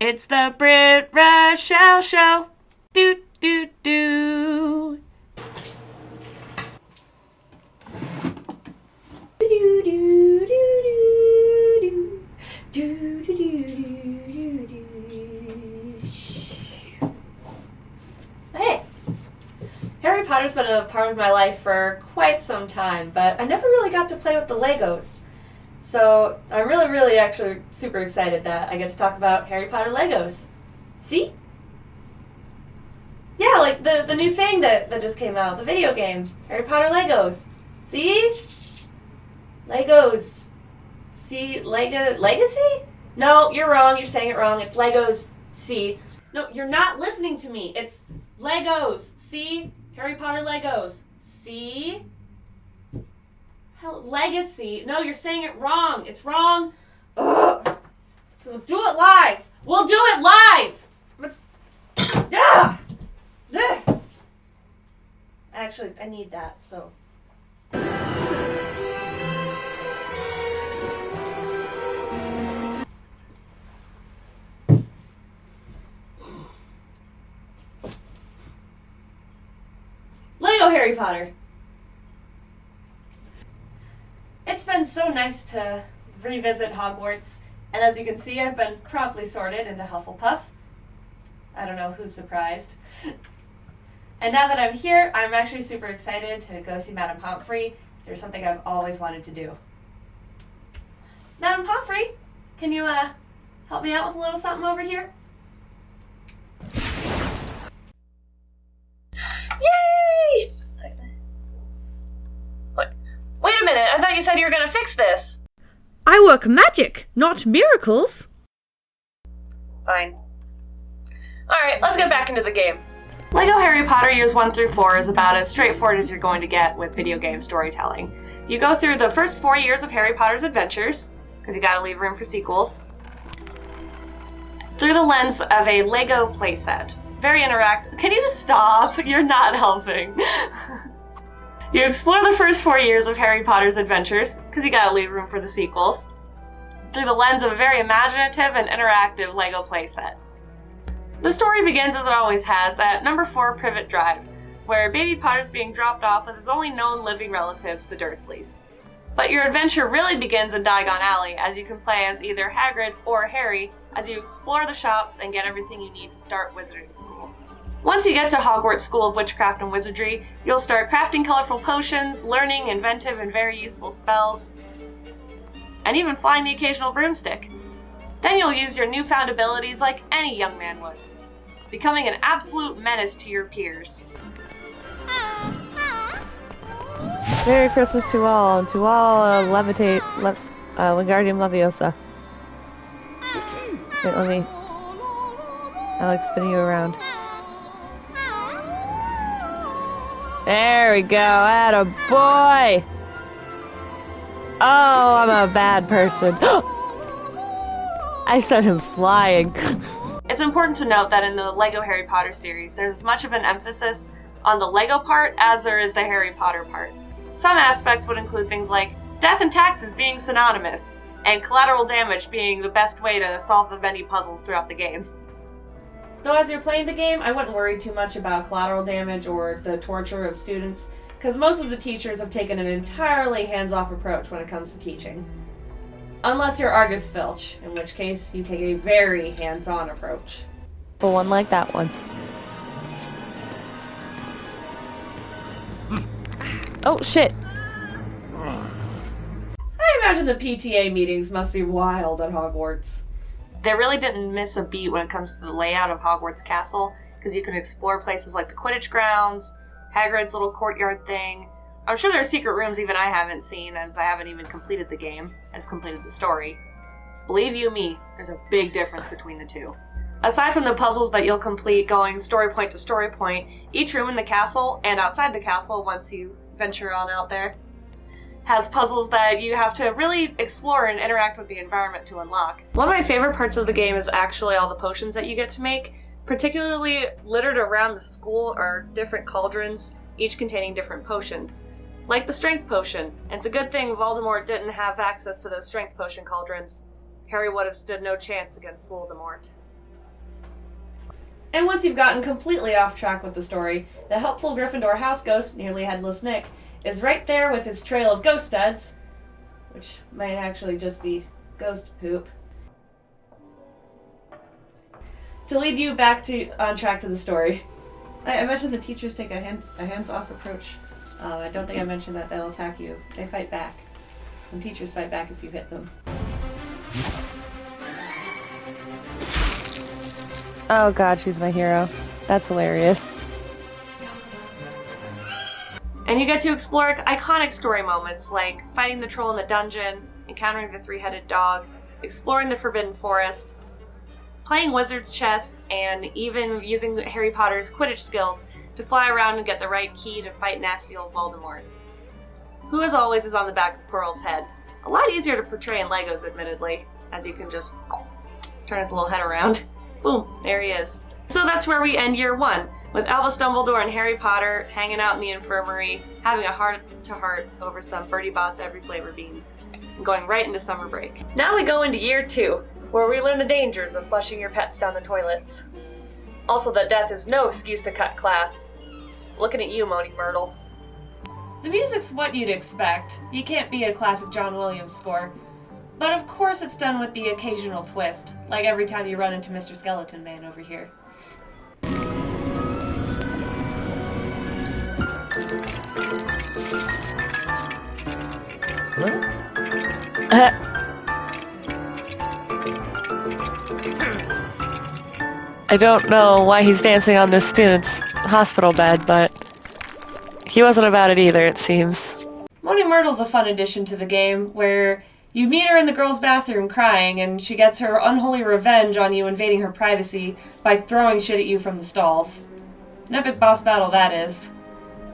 It's the Britt, Rachelle show. Do, do, do. Hey! Harry Potter's been a part of my life for quite some time, but I never really got to play with the Legos. So I'm really actually super excited that I get to talk about Harry Potter Legos. See? Yeah, like the new thing that just came out, the video game, Harry Potter Legos. See? Legos. See, Legacy? No, you're wrong. You're saying it wrong. It's Legos. See? No, you're not listening to me. It's Legos. See? Harry Potter Legos. See? Hell, Legacy. No, you're saying it wrong. It's wrong. Ugh. We'll do it live. We'll do it live. Yeah. Actually, I need that, so. Lego Harry Potter. It's been so nice to revisit Hogwarts, and as you can see, I've been promptly sorted into Hufflepuff. I don't know who's surprised. And now that I'm here, I'm actually super excited to go see Madame Pomfrey. There's something I've always wanted to do. Madame Pomfrey, can you help me out with a little something over here? Yay! Wait a minute, I thought you said you were going to fix this. I work magic, not miracles. Fine. Alright, let's get back into the game. Lego Harry Potter Years 1 through 4 is about as straightforward as you're going to get with video game storytelling. You go through the first 4 years of Harry Potter's adventures, because you gotta leave room for sequels, through the lens of a Lego playset. Very interactive. Can you stop? You're not helping. You explore the first 4 years of Harry Potter's adventures, because you gotta leave room for the sequels, through the lens of a very imaginative and interactive Lego playset. The story begins, as it always has, at number 4 Privet Drive, where Baby Potter's being dropped off with his only known living relatives, the Dursleys. But your adventure really begins in Diagon Alley, as you can play as either Hagrid or Harry, as you explore the shops and get everything you need to start wizarding school. Once you get to Hogwarts School of Witchcraft and Wizardry, you'll start crafting colorful potions, learning inventive and very useful spells, and even flying the occasional broomstick. Then you'll use your newfound abilities like any young man would, becoming an absolute menace to your peers. Merry Christmas to all, and to all levitate, Wingardium Leviosa. Wait, let me... Alex, spinning you around. There we go, atta boy! Oh, I'm a bad person. I sent him flying. It's important to note that in the Lego Harry Potter series, there's as much of an emphasis on the Lego part as there is the Harry Potter part. Some aspects would include things like death and taxes being synonymous, and collateral damage being the best way to solve the many puzzles throughout the game. Though as you're playing the game, I wouldn't worry too much about collateral damage or the torture of students, because most of the teachers have taken an entirely hands-off approach when it comes to teaching. Unless you're Argus Filch, in which case you take a very hands-on approach. For one like that one. Oh, shit. I imagine the PTA meetings must be wild at Hogwarts. They really didn't miss a beat when it comes to the layout of Hogwarts Castle, because you can explore places like the Quidditch grounds, Hagrid's little courtyard thing. I'm sure there are secret rooms even I haven't seen, as I haven't even completed the game. I just completed the story. Believe you me, there's a big difference between the two. Aside from the puzzles that you'll complete going story point to story point, each room in the castle, and outside the castle once you venture on out there, has puzzles that you have to really explore and interact with the environment to unlock. One of my favorite parts of the game is actually all the potions that you get to make. Particularly littered around the school are different cauldrons, each containing different potions. Like the strength potion, and it's a good thing Voldemort didn't have access to those strength potion cauldrons. Harry would have stood no chance against Voldemort. And once you've gotten completely off track with the story, the helpful Gryffindor house ghost, nearly headless Nick, is right there with his trail of ghost duds, which might actually just be ghost poop, to lead you back on track to the story. I mentioned the teachers take a hands-off approach. I don't think I mentioned that they'll attack you. They fight back. And teachers fight back if you hit them. Oh god, she's my hero. That's hilarious. And you get to explore iconic story moments like fighting the troll in the dungeon, encountering the three-headed dog, exploring the Forbidden Forest, playing wizard's chess, and even using Harry Potter's Quidditch skills to fly around and get the right key to fight nasty old Voldemort, who as always is on the back of Pearl's head. A lot easier to portray in Legos, admittedly, as you can just turn his little head around. Boom, there he is. So that's where we end year 1, with Albus Dumbledore and Harry Potter hanging out in the infirmary, having a heart-to-heart over some Bertie Bott's Every Flavor beans, and going right into summer break. Now we go into year 2, where we learn the dangers of flushing your pets down the toilets. Also that death is no excuse to cut class. Looking at you, Moaning Myrtle. The music's what you'd expect. You can't beat a classic John Williams score. But of course it's done with the occasional twist, like every time you run into Mr. Skeleton Man over here. I don't know why he's dancing on this student's hospital bed, but he wasn't about it either, it seems. Moaning Myrtle's a fun addition to the game, where you meet her in the girls' bathroom crying, and she gets her unholy revenge on you invading her privacy by throwing shit at you from the stalls. An epic boss battle that is.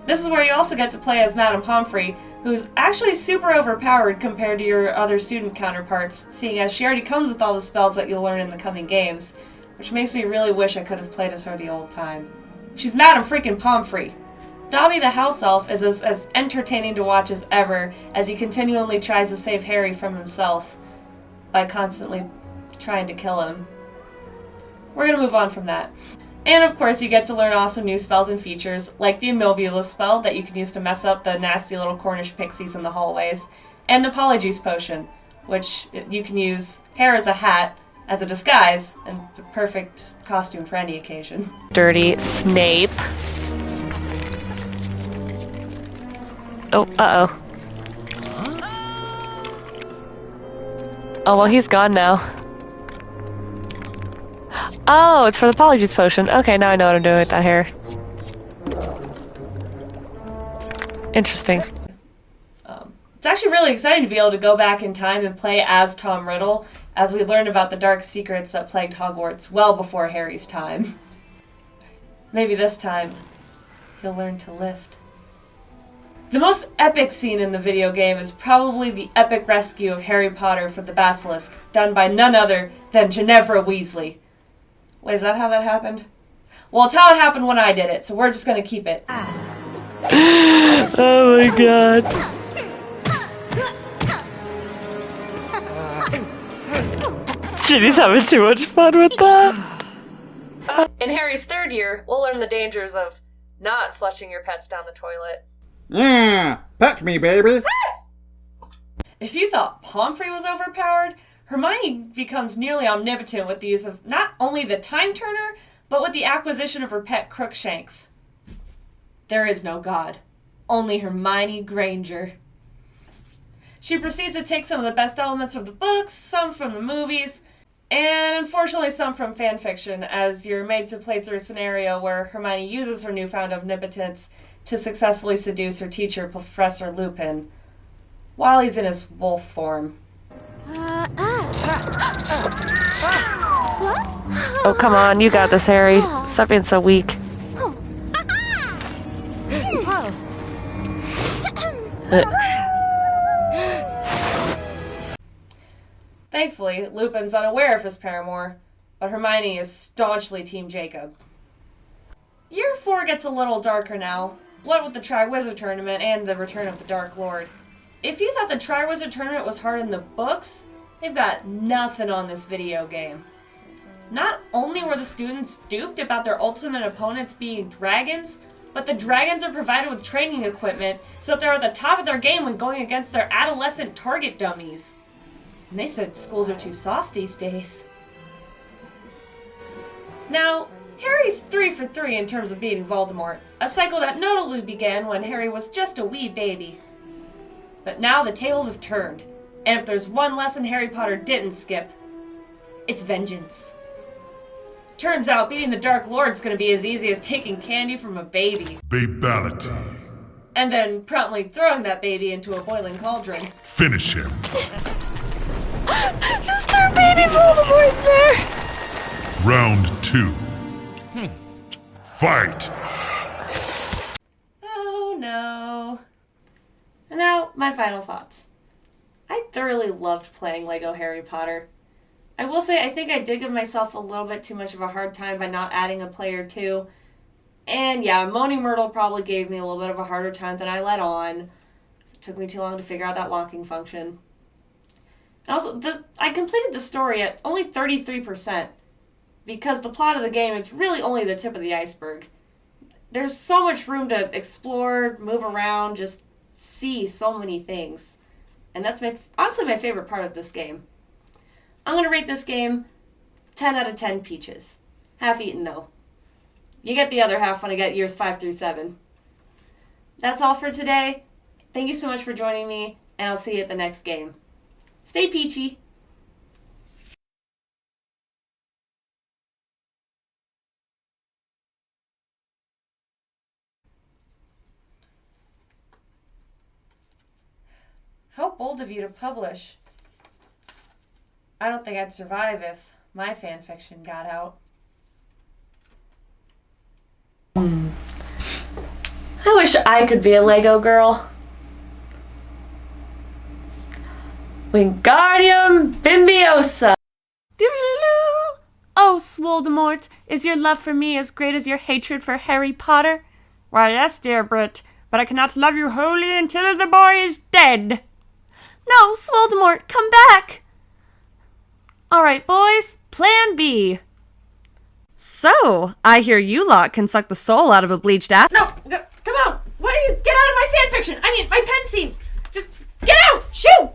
This is where you also get to play as Madame Pomfrey, who's actually super overpowered compared to your other student counterparts, seeing as she already comes with all the spells that you'll learn in the coming games, which makes me really wish I could have played as her the old time. She's Madame freaking Pomfrey. Dobby the house elf is as entertaining to watch as ever, as he continually tries to save Harry from himself by constantly trying to kill him. We're gonna move on from that. And of course you get to learn awesome new spells and features, like the Immobilus spell that you can use to mess up the nasty little Cornish pixies in the hallways, and the Polyjuice potion, which you can use hair as a hat, as a disguise, and the perfect costume for any occasion. Dirty Snape. Oh, uh-oh. Oh, well, he's gone now. Oh, it's for the Polyjuice potion. Okay, now I know what I'm doing with that hair. Interesting. It's actually really exciting to be able to go back in time and play as Tom Riddle, as we learn about the dark secrets that plagued Hogwarts well before Harry's time. Maybe this time, he'll learn to lift. The most epic scene in the video game is probably the epic rescue of Harry Potter from the Basilisk, done by none other than Ginevra Weasley. Wait, is that how that happened? Well, it's how it happened when I did it, so we're just gonna keep it. Oh my god. Ginny's having too much fun with that. In Harry's 3rd year, we'll learn the dangers of not flushing your pets down the toilet. Yeah, pet me, baby. If you thought Pomfrey was overpowered, Hermione becomes nearly omnipotent with the use of not only the Time Turner, but with the acquisition of her pet Crookshanks. There is no God, only Hermione Granger. She proceeds to take some of the best elements from the books, some from the movies, and unfortunately some from fanfiction, as you're made to play through a scenario where Hermione uses her newfound omnipotence to successfully seduce her teacher, Professor Lupin, while he's in his wolf form. Oh, come on, you got this, Harry. Stop being so weak. Thankfully, Lupin's unaware of his paramour, but Hermione is staunchly Team Jacob. Year 4 gets a little darker now, what with the Triwizard Tournament and the return of the Dark Lord. If you thought the Triwizard Tournament was hard in the books, they've got nothing on this video game. Not only were the students duped about their ultimate opponents being dragons, but the dragons are provided with training equipment so that they're at the top of their game when going against their adolescent target dummies. And they said schools are too soft these days. Now, Harry's 3 for 3 in terms of beating Voldemort, a cycle that notably began when Harry was just a wee baby. But now the tables have turned, and if there's one lesson Harry Potter didn't skip, it's vengeance. Turns out beating the Dark Lord's gonna be as easy as taking candy from a baby. Babality. And then promptly throwing that baby into a boiling cauldron. Finish him. Just throw baby Voldemort in there! Round 2. Fight! Oh no. And now, my final thoughts. I thoroughly loved playing Lego Harry Potter. I will say I think I did give myself a little bit too much of a hard time by not adding a player 2. And yeah, Moaning Myrtle probably gave me a little bit of a harder time than I let on. It took me too long to figure out that locking function. And also, I completed the story at only 33%. Because the plot of the game is really only the tip of the iceberg. There's so much room to explore, move around, just see so many things. And that's honestly my favorite part of this game. I'm going to rate this game 10 out of 10 peaches. Half eaten though. You get the other half when I get years 5 through 7. That's all for today. Thank you so much for joining me, and I'll see you at the next game. Stay peachy! How bold of you to publish. I don't think I'd survive if my fanfiction got out. I wish I could be a Lego girl. Wingardium Bimbiosa! Oh, Swoldemort, is your love for me as great as your hatred for Harry Potter? Why, yes, dear Britt, but I cannot love you wholly until the boy is dead. No, Swoldemort, come back! All right, boys, plan B. So, I hear you lot can suck the soul out of a bleached ass. No, come on! What are you? Get out of my fanfiction! I mean, my pensieve! Just get out! Shoo!